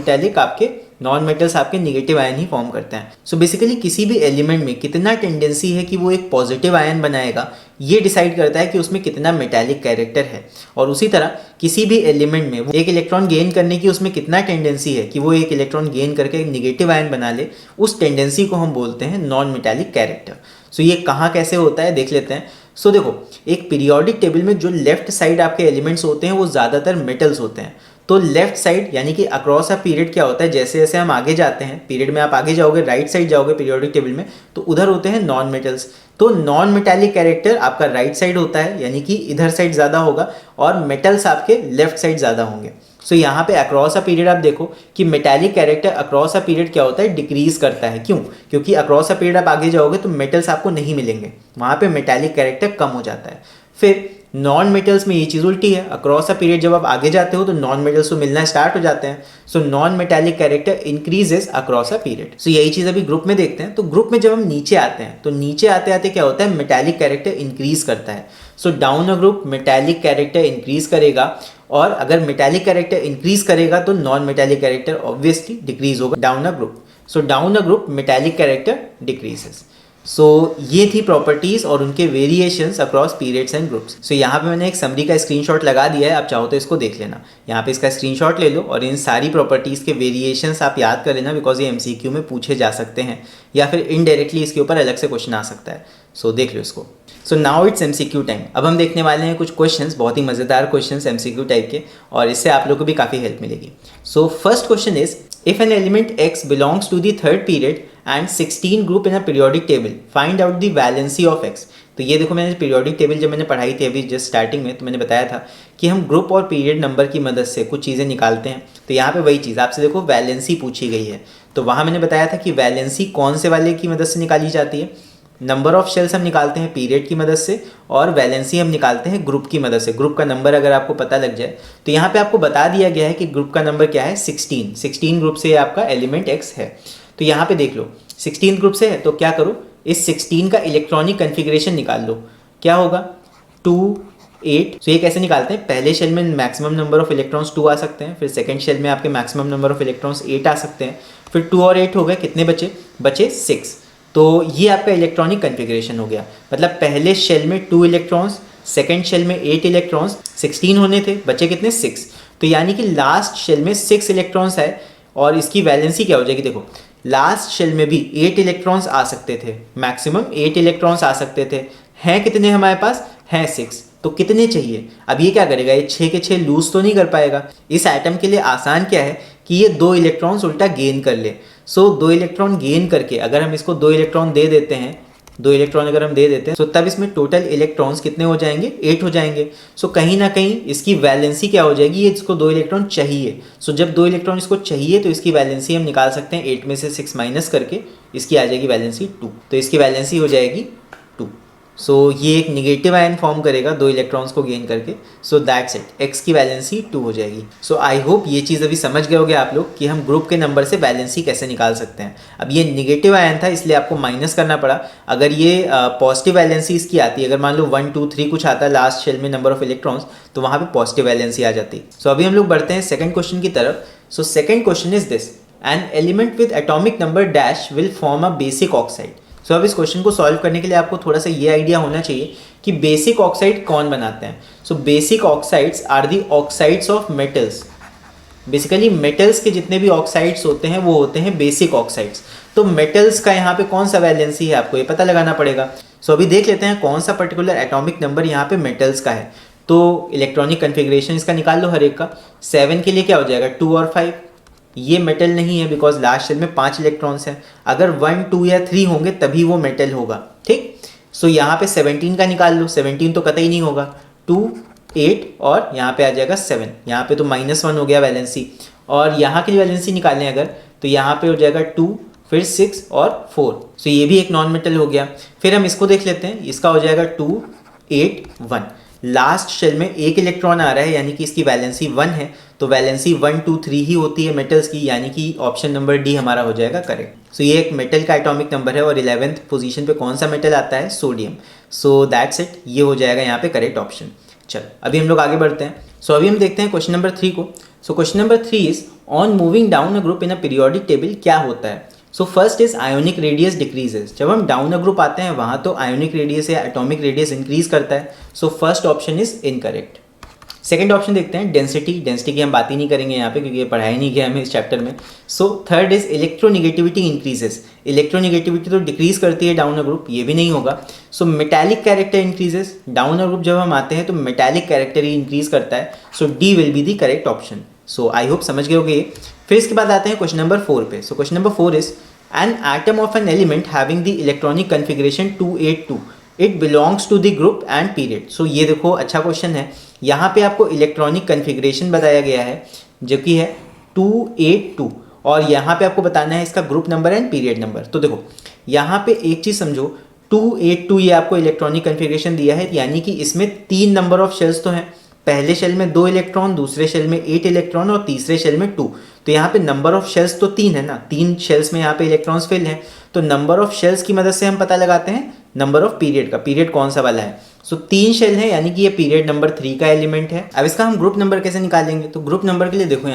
मेटल्स आपके निगेटिव आयन ही फॉर्म करते हैं। सो बेसिकली किसी भी एलिमेंट में कितना टेंडेंसी है कि वो एक पॉजिटिव आयन बनाएगा, ये डिसाइड करता है कि उसमें कितना मेटालिक कैरेक्टर है। और उसी तरह किसी भी एलिमेंट में वो एक इलेक्ट्रॉन गेन करने की उसमें कितना टेंडेंसी है कि वो एक इलेक्ट्रॉन गेन करके एक निगेटिव आयन बना ले, उस टेंडेंसी को हम बोलते हैं नॉन मेटालिक कैरेक्टर। सो ये कहाँ कैसे होता है देख लेते हैं। सो देखो, एक पीरियोडिक टेबल में जो लेफ्ट साइड आपके एलिमेंट्स होते हैं वो ज़्यादातर मेटल्स होते हैं। तो लेफ्ट साइड यानी कि अक्रॉस अ पीरियड क्या होता है, जैसे जैसे हम आगे जाते हैं पीरियड में, आप आगे जाओगे राइट साइड जाओगे पीरियोडिक टेबल में, तो उधर होते हैं नॉन मेटल्स। तो नॉन मेटालिक कैरेक्टर आपका राइट साइड होता है, यानी कि इधर साइड ज़्यादा होगा, और मेटल्स आपके लेफ्ट साइड ज़्यादा होंगे। सो यहाँ पे अक्रॉस अ पीरियड आप देखो कि metallic character across a period क्या होता है, डिक्रीज करता है। क्यों? क्योंकि अक्रॉस अ पीरियड आप आगे जाओगे तो मेटल्स आपको नहीं मिलेंगे, वहाँ पे मेटालिक कैरेक्टर कम हो जाता है। फिर नॉन मेटल्स में ये चीज़ उल्टी है, अक्रॉस अ पीरियड जब आप आगे जाते हो तो नॉन मेटल्स तो मिलना स्टार्ट हो जाते हैं। So non metallic character increases across a period. So यही चीज़ अभी ग्रुप में देखते हैं। तो ग्रुप में जब हम नीचे आते हैं तो नीचे आते आते क्या होता है, मेटालिक कैरेक्टर इंक्रीज करता है। So down a group metallic character increase करेगा, और अगर मेटालिक कैरेक्टर इंक्रीज करेगा तो non metallic character obviously decrease होगा down a group. So down a group metallic character decreases. So ये थी प्रॉपर्टीज और उनके variations across periods and groups. So यहाँ पे मैंने एक समरी का स्क्रीनशॉट लगा दिया है, आप चाहो तो इसको देख लेना। यहाँ पे इसका स्क्रीनशॉट ले लो और इन सारी प्रॉपर्टीज़ के वेरिएशंस आप याद कर लेना, बिकॉज ये एमसीक्यू में पूछे जा सकते हैं या फिर इनडायरेक्टली इसके ऊपर अलग से क्वेश्चन आ सकता है। सो देख लो इसको। So now it's MCQ time. अब हम देखने वाले हैं कुछ क्वेश्चंस, बहुत ही मज़ेदार क्वेश्चंस एमसीक्यू टाइप के, और इससे आप लोगों को भी काफ़ी हेल्प मिलेगी। So first question is, if an element x belongs to the third period and 16 group in a periodic table, find out the valency of x। तो ये देखो, मैंने पीरियोडिक टेबल जब मैंने पढ़ाई थी अभी जस्ट स्टार्टिंग में, तो मैंने बताया था कि हम ग्रुप और पीरियड नंबर की मदद से कुछ चीज़ें निकालते हैं। तो यहाँ पे वही चीज़ आपसे देखो वैलेंसी पूछी गई है। तो वहाँ मैंने बताया था कि वैलेंसी कौन से वाले की मदद से निकाली जाती है, नंबर ऑफ शेल्स हम निकालते हैं पीरियड की मदद से, और वैलेंसी हम निकालते हैं ग्रुप की मदद से। ग्रुप का नंबर अगर आपको पता लग जाए तो यहाँ पे आपको बता दिया गया है कि ग्रुप का नंबर क्या है, 16 ग्रुप से आपका एलिमेंट x है। तो यहाँ पे देख लो 16 ग्रुप से है, तो क्या करो, इस 16 का इलेक्ट्रॉनिक कन्फिग्रेशन निकाल लो। क्या होगा, 2 8। तो ये कैसे निकालते हैं, पहले शेल में मैक्सिमम नंबर ऑफ इलेक्ट्रॉन्स 2 आ सकते हैं, फिर सेकंड शेल में आपके मैक्सिमम नंबर ऑफ इलेक्ट्रॉन्स 8 आ सकते हैं, फिर 2 और 8 हो गए, कितने बचे 6। तो ये आपका इलेक्ट्रॉनिक कन्फिग्रेशन हो गया। मतलब पहले शेल में 2 इलेक्ट्रॉन्स, सेकेंड शेल में 8 इलेक्ट्रॉन्स, 16 होने थे, बचे कितने 6। तो यानी कि लास्ट शेल में 6 इलेक्ट्रॉन्स है, और इसकी वैलेंसी क्या हो जाएगी, देखो लास्ट शेल में भी 8 इलेक्ट्रॉन्स आ सकते थे, मैक्सिमम 8 इलेक्ट्रॉन्स आ सकते थे, हैं कितने हमारे पास, हैं 6। तो कितने चाहिए, अब ये क्या करेगा, ये 6 के 6 लूज तो नहीं कर पाएगा। इस एटम के लिए आसान क्या है कि ये 2 इलेक्ट्रॉन्स उल्टा गेन कर ले। सो 2 इलेक्ट्रॉन गेन करके अगर हम इसको 2 इलेक्ट्रॉन दे देते हैं, 2 इलेक्ट्रॉन अगर हम दे देते हैं, तो तब इसमें टोटल इलेक्ट्रॉन्स कितने हो जाएंगे, 8 हो जाएंगे। सो कहीं ना कहीं इसकी वैलेंसी क्या हो जाएगी, ये इसको 2 इलेक्ट्रॉन चाहिए। सो जब 2 इलेक्ट्रॉन इसको चाहिए तो इसकी वैलेंसी हम निकाल सकते हैं 8 में से 6 माइनस करके, इसकी आ जाएगी वैलेंसी 2। तो इसकी वैलेंसी हो जाएगी 2। सो ये एक निगेटिव आयन फॉर्म करेगा 2 इलेक्ट्रॉन्स को गेन करके। सो दैट्स इट, एक्स की वैलेंसी 2 हो जाएगी। सो आई होप ये चीज़ अभी समझ गए होगे आप लोग कि हम ग्रुप के नंबर से वैलेंसी कैसे निकाल सकते हैं। अब ये निगेटिव आयन था इसलिए आपको माइनस करना पड़ा। अगर ये पॉजिटिव वैलेंसी इसकी आती है, अगर मान लो 1 2 3 कुछ आता है लास्ट शेल में नंबर ऑफ इलेक्ट्रॉन्स, तो वहाँ पे पॉजिटिव वैलेंसी आ जाती। सो अभी हम लोग बढ़ते हैं सेकंड क्वेश्चन की तरफ। So second question is this, an element with atomic number dash will form a basic oxide. So अब इस क्वेश्चन को सॉल्व करने के लिए आपको थोड़ा सा ये आइडिया होना चाहिए कि बेसिक ऑक्साइड कौन बनाते हैं। So basic oxides are the oxides of metals. Basically metals के जितने भी ऑक्साइड्स होते हैं वो होते हैं बेसिक ऑक्साइड्स। तो मेटल्स का यहाँ पे कौन सा वैलेंसी है आपको ये पता लगाना पड़ेगा। सो अभी देख लेते हैं कौन सा पर्टिकुलर एटॉमिक नंबर यहाँ पे मेटल्स का है। तो इलेक्ट्रॉनिक कन्फिग्रेशन इसका निकाल लो हर एक का। 7 के लिए क्या हो जाएगा, 2 और 5। ये मेटल नहीं है बिकॉज लास्ट शेल में 5 इलेक्ट्रॉन्स हैं। अगर 1 2 या 3 होंगे तभी वो मेटल होगा, ठीक। सो यहाँ पे 17 का निकाल लो, 17 तो कतई नहीं होगा। 2, 8 और यहाँ पे आ जाएगा 7। यहाँ पे तो -1 हो गया वैलेंसी, और यहाँ की वैलेंसी निकालें अगर तो यहाँ पे हो जाएगा 2, फिर 6 और 4। सो ये भी एक नॉन मेटल हो गया। फिर हम इसको देख लेते हैं, इसका हो जाएगा 2, 8, 1। लास्ट शेल में एक इलेक्ट्रॉन आ रहा है, यानी कि इसकी वैलेंसी 1 है, तो वैलेंसी 1, 2, 3 ही होती है मेटल्स की, यानी कि ऑप्शन नंबर डी हमारा हो जाएगा करेक्ट। सो ये एक मेटल का एटॉमिक नंबर है, और 11th पोजीशन पे कौन सा मेटल आता है? सोडियम। सो दैट्स इट, ये हो जाएगा यहाँ पे करेक्ट ऑप्शन। चलो अभी हम लोग आगे बढ़ते हैं। सो अभी हम देखते हैं क्वेश्चन नंबर 3 को। सो question number 3 is on moving down a group in a periodic table क्या होता है? So first is ionic radius decreases. जब हम डाउन अ ग्रुप आते हैं वहाँ तो आयोनिक रेडियस या एटॉमिक रेडियस इंक्रीज करता है। So first option is incorrect. Second option देखते हैं डेंसिटी। डेंसिटी की हम बात ही नहीं करेंगे यहाँ पे, क्योंकि ये पढ़ाया नहीं गया हमें इस चैप्टर में। So third is electronegativity increases. Electronegativity तो डिक्रीज करती है डाउन अ ग्रुप, ये भी नहीं होगा। So metallic character increases. Down a group जब हम आते हैं तो मेटालिक कैरेक्टर ही इंक्रीज करता है। So D will be the correct option. So I hope समझ गए होगे। फिर इसके बाद आते हैं क्वेश्चन नंबर 4 पे। So question number 4 is an atom of an element having the electronic configuration 282 it belongs to the group and period. So ये देखो अच्छा क्वेश्चन है। यहाँ पे आपको इलेक्ट्रॉनिक कन्फिग्रेशन बताया गया है जो कि है 282, और यहाँ पे आपको बताना है इसका group number and period number. तो देखो यहाँ पे एक चीज़ समझो, 282 ये आपको इलेक्ट्रॉनिक कन्फिग्रेशन दिया है, यानी कि इसमें 3 नंबर ऑफ शेल्स तो हैं। पहले शेल में 2 इलेक्ट्रॉन, दूसरे शेल में 8 इलेक्ट्रॉन और तीसरे शेल में 2। तो यहाँ पे नंबर ऑफ शेल्स तो 3 है ना, 3 शेल्स में यहाँ पे इलेक्ट्रॉन्स फिल हैं। तो नंबर ऑफ शेल्स की मदद से हम पता लगाते हैं नंबर ऑफ पीरियड का, पीरियड कौन सा वाला है। सो 3 शेल है, यानी कि ये पीरियड नंबर 3 का एलिमेंट है। अब इसका हम ग्रुप नंबर कैसे निकालेंगे? तो ग्रुप नंबर के लिए देखो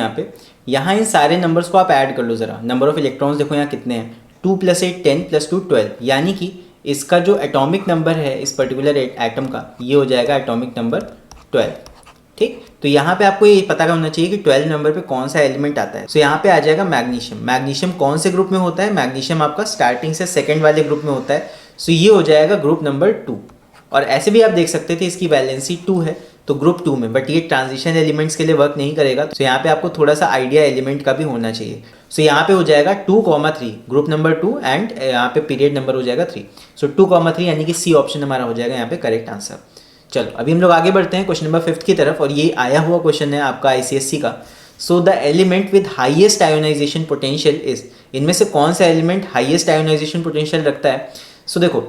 यहाँ इन सारे नंबर्स को आप ऐड कर लो जरा। नंबर ऑफ इलेक्ट्रॉन्स देखो यहाँ कितने हैं, 2 + 8 10 + 2 12, यानी कि इसका जो एटॉमिक नंबर है इस पर्टिकुलर एटम का, ये हो जाएगा एटॉमिक नंबर 12। ठीक, तो यहाँ पे आपको ये पता होना चाहिए कि 12 नंबर पे कौन सा एलिमेंट आता है। सो यहाँ पे आ जाएगा मैग्नीशियम। मैग्नीशियम कौन से ग्रुप में होता है? मैग्नीशियम आपका स्टार्टिंग से सेकंड वाले ग्रुप में होता है। सो ये हो जाएगा ग्रुप नंबर 2। और ऐसे भी आप देख सकते थे इसकी वैलेंसी 2 है तो ग्रुप 2 में, बट ये ट्रांजिशन एलिमेंट्स के लिए वर्क नहीं करेगा। तो यहाँ पे आपको थोड़ा सा आइडिया एलिमेंट का भी होना चाहिए। सो यहाँ पे हो जाएगा 2,3 ग्रुप नंबर 2 एंड यहाँ पे पीरियड नंबर हो जाएगा 3। सो 2,3 यानी कि सी ऑप्शन हमारा हो जाएगा यहाँ पे करेक्ट आंसर। चलो अभी हम लोग आगे बढ़ते हैं क्वेश्चन नंबर 5 की तरफ, और ये आया हुआ क्वेश्चन है आपका ICSE का। So the element with highest ionization potential is, इनमें से कौन सा एलिमेंट हाईएस्ट आयोनाइजेशन पोटेंशियल रखता है? सो देखो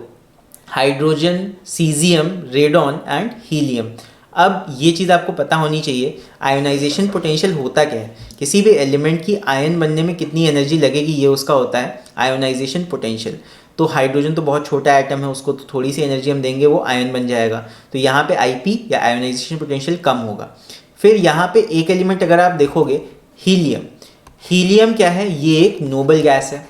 hydrogen, caesium, radon and helium. अब ये चीज़ आपको पता होनी चाहिए, आयोनाइजेशन पोटेंशियल होता क्या है। किसी भी एलिमेंट की आयन बनने में कितनी एनर्जी लगेगी, ये उसका होता है आयोनाइजेशन पोटेंशियल। तो हाइड्रोजन तो बहुत छोटा एटम है, उसको तो थोड़ी सी एनर्जी हम देंगे वो आयन बन जाएगा, तो यहाँ पे IP या आयोनाइजेशन पोटेंशियल कम होगा। फिर यहाँ पे एक एलिमेंट अगर आप देखोगे हीलियम। हीलियम क्या है? ये एक नोबल गैस है।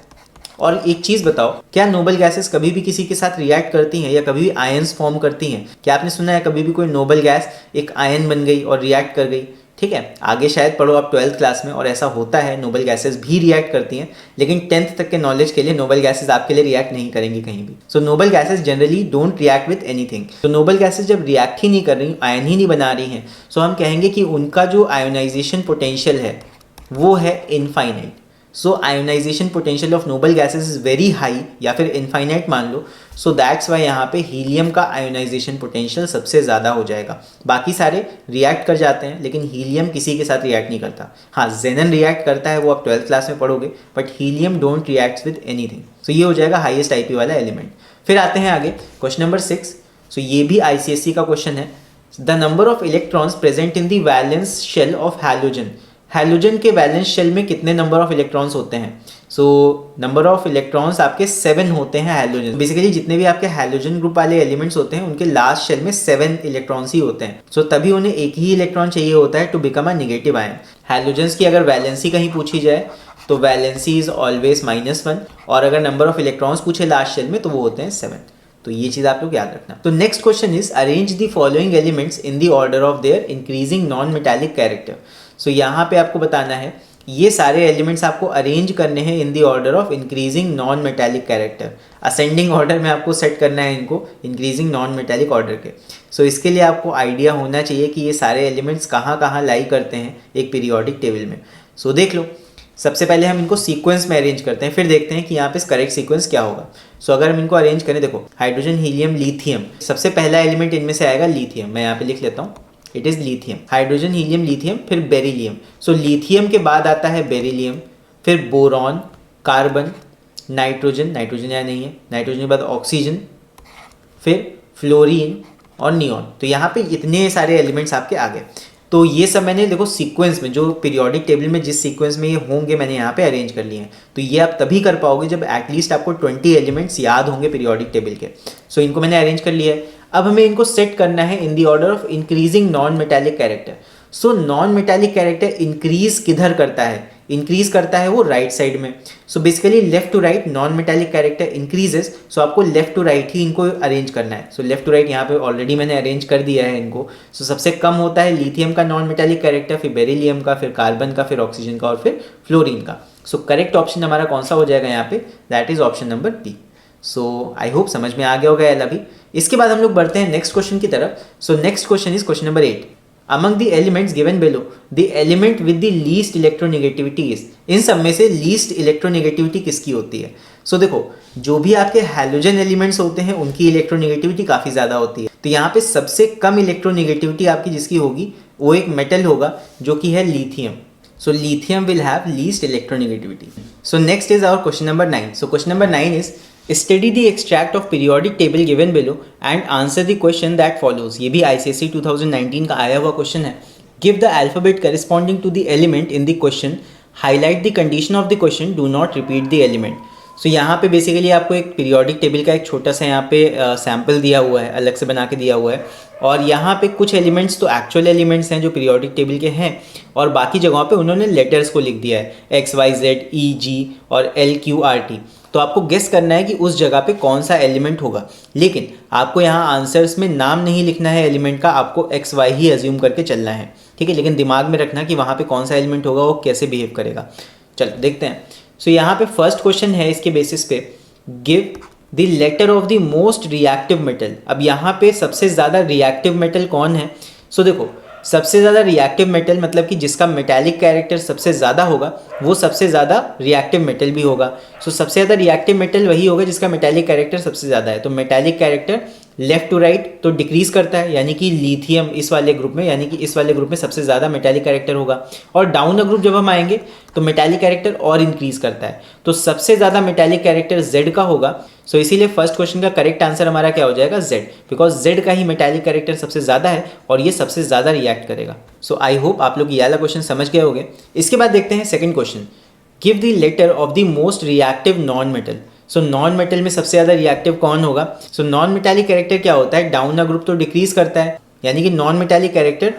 और एक चीज़ बताओ, क्या नोबल गैसेस कभी भी किसी के साथ रिएक्ट करती हैं या कभी भी आयन्स फॉर्म करती हैं? क्या आपने सुना है कभी भी कोई नोबल गैस एक आयन बन गई और रिएक्ट कर गई? ठीक है, आगे शायद पढ़ो आप 12th क्लास में, और ऐसा होता है, नोबल गैसेस भी रिएक्ट करती हैं, लेकिन 10th तक के नॉलेज के लिए नोबल गैसेस आपके लिए रिएक्ट नहीं करेंगी कहीं भी। So noble gases generally don't react with anything. तो नोबल गैसेस जब रिएक्ट ही नहीं कर रही, आयन ही नहीं बना रही हैं, सो हम कहेंगे कि उनका जो आयोनाइजेशन पोटेंशियल है वो है infinite. So ionization potential of noble gases is very high, या फिर इनफाइनाइट मान लो। सो दैट्स वाई यहाँ पे हीलियम का आयोनाइजेशन पोटेंशियल सबसे ज़्यादा हो जाएगा। बाकी सारे रिएक्ट कर जाते हैं, लेकिन हीलियम किसी के साथ रिएक्ट नहीं करता। हाँ, जेनन रिएक्ट करता है, वो आप 12th क्लास में पढ़ोगे, but helium don't react with anything. So ये हो जाएगा हाईएस्ट IP वाला एलिमेंट। फिर आते हैं आगे क्वेश्चन नंबर 6। सो ये भी ICSE का क्वेश्चन है। The number of electrons present in the valence shell of halogen. Halogen के वैलेंस शेल में कितने नंबर ऑफ इलेक्ट्रॉन्स होते हैं? सो नंबर ऑफ इलेक्ट्रॉन्स आपके 7 होते हैं हैलोजन। बेसिकली जितने भी आपके हैलोजन ग्रुप वाले एलिमेंट्स होते हैं उनके लास्ट शेल में 7 इलेक्ट्रॉन्स ही होते हैं। सो तभी उन्हें एक ही इलेक्ट्रॉन चाहिए होता है to become a negative ion. Halogens की अगर वैलेंसी कहीं पूछी जाए तो वैलेंसी इज ऑलवेज -1, और अगर नंबर ऑफ इलेक्ट्रॉन्स पूछे लास्ट शेल में तो वो होते हैं 7। तो ये चीज़ आप लोग याद रखना। तो next question is arrange the following elements in the order of their increasing non metallic character. So यहाँ पे आपको बताना है ये सारे एलिमेंट्स आपको अरेंज करने हैं इन the order of increasing non metallic character. Ascending order में आपको सेट करना है इनको, इंक्रीजिंग नॉन मेटालिक ऑर्डर के। सो इसके लिए आपको आइडिया होना चाहिए कि ये सारे एलिमेंट्स कहाँ कहाँ लाई करते हैं एक पीरियोडिक टेबल में। सो देख लो, सबसे पहले हम इनको सीक्वेंस में अरेंज करते हैं, फिर देखते हैं कि यहाँ पे करेक्ट सीक्वेंस क्या होगा। सो अगर हम इनको अरेंज करें, देखो हाइड्रोजन, हीलियम, लिथियम, सबसे पहला एलिमेंट इनमें से आएगा लिथियम। मैं यहाँ पे लिख लेता हूँ, it is lithium. Hydrogen, helium, lithium, फिर बेरिलियम। सो लिथियम के बाद आता है बेरिलियम, फिर बोरॉन, कार्बन, नाइट्रोजन, नाइट्रोजन यहाँ नहीं है, नाइट्रोजन के बाद ऑक्सीजन, फिर फ्लोरीन और नियॉन। तो यहाँ पे इतने सारे एलिमेंट्स आपके आ गए। तो ये सब मैंने देखो सीक्वेंस में, जो पीरियोडिक टेबल में जिस सीक्वेंस में ये होंगे मैंने यहाँ पे अरेंज कर लिए हैं। तो ये आप तभी कर पाओगे जब एटलीस्ट आपको 20 एलिमेंट्स याद होंगे पीरियोडिक टेबल के। सो इनको मैंने अरेंज कर लिया है। अब हमें इनको सेट करना है इन the order of increasing non metallic character. So non metallic character increase किधर करता है? इंक्रीज करता है वो राइट साइड में। So basically left to right non metallic character increases. So आपको लेफ्ट टू राइट ही इनको अरेंज करना है। सो लेफ्ट टू राइट यहाँ पे ऑलरेडी मैंने अरेंज कर दिया है इनको। सो सबसे कम होता है लिथियम का नॉन मेटालिक कैरेक्टर, फिर बेरिलियम का, फिर कार्बन का, फिर ऑक्सीजन का और फिर फ्लोरीन का। सो करेक्ट ऑप्शन हमारा कौन सा हो जाएगा यहाँ पे? That is option number B. So I hope समझ में आ गया होगा एल अभी। इसके बाद हम लोग बढ़ते हैं नेक्स्ट क्वेश्चन की तरफ। So next question is question number 8। Among the elements given below, the element with the least electronegativity is। इन सब में से least electronegativity किसकी होती है? So देखो, जो भी आपके हैलोजन एलिमेंट्स होते हैं उनकी इलेक्ट्रोनेगेटिविटी काफ़ी ज़्यादा होती है। तो यहाँ पे सबसे कम इलेक्ट्रोनेगेटिविटी आपकी जिसकी होगी वो एक मेटल होगा जो कि है lithium. So lithium will have least electronegativity. So next is our question number 9. So question number 9 is study the extract of periodic table given below and answer the question that follows। ये भी ICSE 2019 का आया हुआ question है। Give the alphabet corresponding to the element in the question. Highlight the condition of the question. Do not repeat the element. सो यहाँ पे basically आपको एक पीरियोडिक टेबल का एक छोटा सा यहाँ पे सैम्पल दिया हुआ है, अलग से बना के दिया हुआ है। और यहाँ पे कुछ एलिमेंट्स तो एक्चुअल एलिमेंट्स हैं जो पीरियोडिक टेबल के हैं, और बाकी जगहों पे उन्होंने लेटर्स को लिख दिया है एक्स, वाई, जेड, ई, जी और एल, क्यू, आर, टी। तो आपको गेस करना है कि उस जगह पे कौन सा एलिमेंट होगा। लेकिन आपको यहाँ आंसर्स में नाम नहीं लिखना है एलिमेंट का, आपको एक्स, वाई ही एज्यूम करके चलना है, ठीक है। लेकिन दिमाग में रखना कि वहाँ पे कौन सा एलिमेंट होगा, वो कैसे बिहेव करेगा। चलो देखते हैं। सो यहाँ पे फर्स्ट क्वेश्चन है इसके बेसिस पे, give the letter of the most reactive metal. अब यहाँ पे सबसे ज़्यादा रिएक्टिव मेटल कौन है? सो देखो, सबसे ज़्यादा रिएक्टिव मेटल मतलब कि जिसका मेटालिक कैरेक्टर सबसे ज़्यादा होगा वो सबसे ज़्यादा रिएक्टिव मेटल भी होगा। सो सबसे ज़्यादा रिएक्टिव मेटल वही होगा जिसका मेटालिक कैरेक्टर सबसे ज़्यादा है। तो metallic character left to right तो डिक्रीज करता है, यानी कि लिथियम इस वाले ग्रुप में, यानी कि इस वाले ग्रुप में सबसे ज़्यादा मेटालिक कैरेक्टर होगा। और डाउन अ ग्रुप जब हम आएंगे तो मेटालिक कैरेक्टर और इंक्रीज करता है। तो सबसे ज़्यादा मेटालिक कैरेक्टर जेड का होगा। सो इसीलिए फर्स्ट क्वेश्चन का करेक्ट आंसर हमारा क्या हो जाएगा? जेड, बिकॉज जेड का ही मेटालिक कैरेक्टर सबसे ज़्यादा है और ये सबसे ज़्यादा रिएक्ट करेगा। सो आई होप आप लोग ये वाला क्वेश्चन समझ गए होंगे। इसके बाद देखते हैं second question, give the letter of the most reactive non metal. So non metal में सबसे ज़्यादा रिएक्टिव कौन होगा? सो नॉन मेटालिक कैरेक्टर क्या होता है? डाउन अ ग्रुप तो डिक्रीज करता है, यानी कि नॉन मेटालिक कैरेक्टर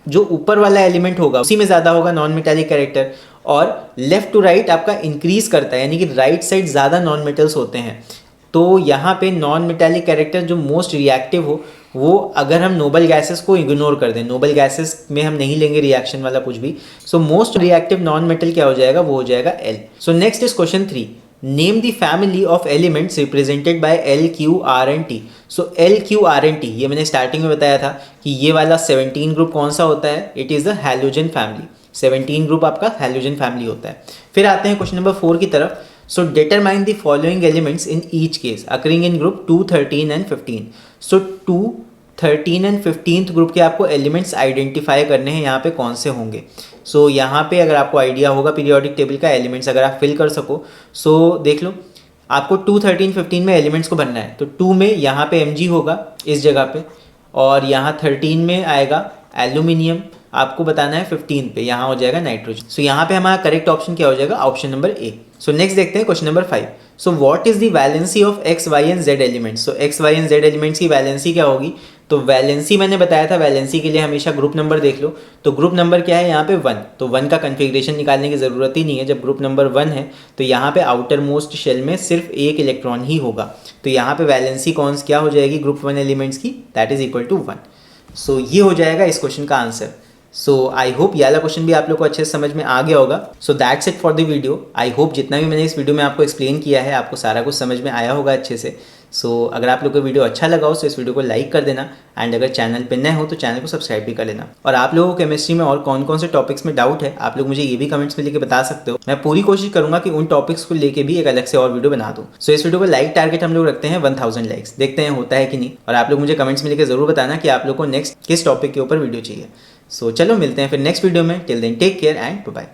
जो ऊपर वाला एलिमेंट होगा उसी में ज़्यादा होगा नॉन मेटालिक कैरेक्टर। और लेफ्ट टू राइट आपका इंक्रीज करता है, यानी कि राइट साइड ज़्यादा नॉन मेटल्स होते हैं। तो यहाँ पे नॉन मेटालिक कैरेक्टर जो मोस्ट रिएक्टिव हो वो, अगर हम नोबल गैसेस को इग्नोर कर दें, नोबल गैसेस में हम नहीं लेंगे रिएक्शन वाला कुछ भी, so most reactive non metal क्या हो जाएगा? वो हो जाएगा L. So next is question 3, name the family of elements represented by L, Q, R and T. So L, Q, R and T, ये मैंने स्टार्टिंग में बताया था कि ये वाला 17 ग्रुप कौन सा होता है? It is the halogen family. 17 group आपका हैलोजन फैमिली होता है। फिर आते हैं क्वेश्चन नंबर 4 की तरफ। So determine the following elements in each case occurring in group 2, 13 and 15। So 2, 13 and 15th group के आपको एलिमेंट्स आइडेंटिफाई करने हैं, यहाँ पे कौन से होंगे। सो यहाँ पे अगर आपको आइडिया होगा पीरियोडिक टेबल का, एलिमेंट्स अगर आप फिल कर सको, सो देख लो आपको 2, 13, 15 में एलिमेंट्स को भरना है। तो 2 में यहाँ पे Mg होगा इस जगह पे, और यहाँ 13 में आएगा एल्यूमिनियम, आपको बताना है 15 पे यहाँ हो जाएगा नाइट्रोजन। सो यहाँ पे हमारा करेक्ट ऑप्शन क्या हो जाएगा? Option number A. So next देखते हैं question number 5। So what is the valency of X, Y and Z elements. So X, Y and Z elements की वैलेंसी क्या होगी? तो वैलेंसी मैंने बताया था, वैलेंसी के लिए हमेशा ग्रुप नंबर देख लो। तो ग्रुप नंबर क्या है यहाँ पे? 1। तो 1 का कन्फिग्रेशन निकालने की ज़रूरत ही नहीं है। जब ग्रुप नंबर 1 है तो यहाँ पे आउटर मोस्ट शेल में सिर्फ एक इलेक्ट्रॉन ही होगा। तो यहाँ पे वैलेंसी कौन क्या हो जाएगी ग्रुप 1 एलिमेंट्स की? That is equal to 1। So ये हो जाएगा इस क्वेश्चन का आंसर। सो आई होप ये वाला क्वेश्चन भी आप लोग को अच्छे से समझ में आ गया होगा। So that's it for the video. I hope जितना भी मैंने इस वीडियो में आपको एक्सप्लेन किया है आपको सारा कुछ समझ में आया होगा अच्छे से। सो अगर आप लोग को वीडियो अच्छा लगा हो तो इस वीडियो को लाइक कर देना, एंड अगर चैनल पे नए हो तो चैनल को सब्सक्राइब भी कर लेना। और आप लोगों को केमिस्ट्री में और कौन कौन से टॉपिक्स में डाउट है आप लोग मुझे ये भी कमेंट्स में लेके बता सकते हो। मैं पूरी कोशिश करूंगा कि उन टॉपिक्स को लेके भी एक अलग से और वीडियो बना दूँ। सो इस वीडियो को लाइक टारगेट हम लोग रखते हैं 1000 लाइक्स, देखते हैं होता है कि नहीं। और आप लोग मुझे कमेंट्स में लेके जरूर बताना कि आप लोग को नेक्स्ट किस टॉपिक के ऊपर वीडियो चाहिए। सो चलो मिलते हैं फिर नेक्स्ट वीडियो में। Till then take care and bye.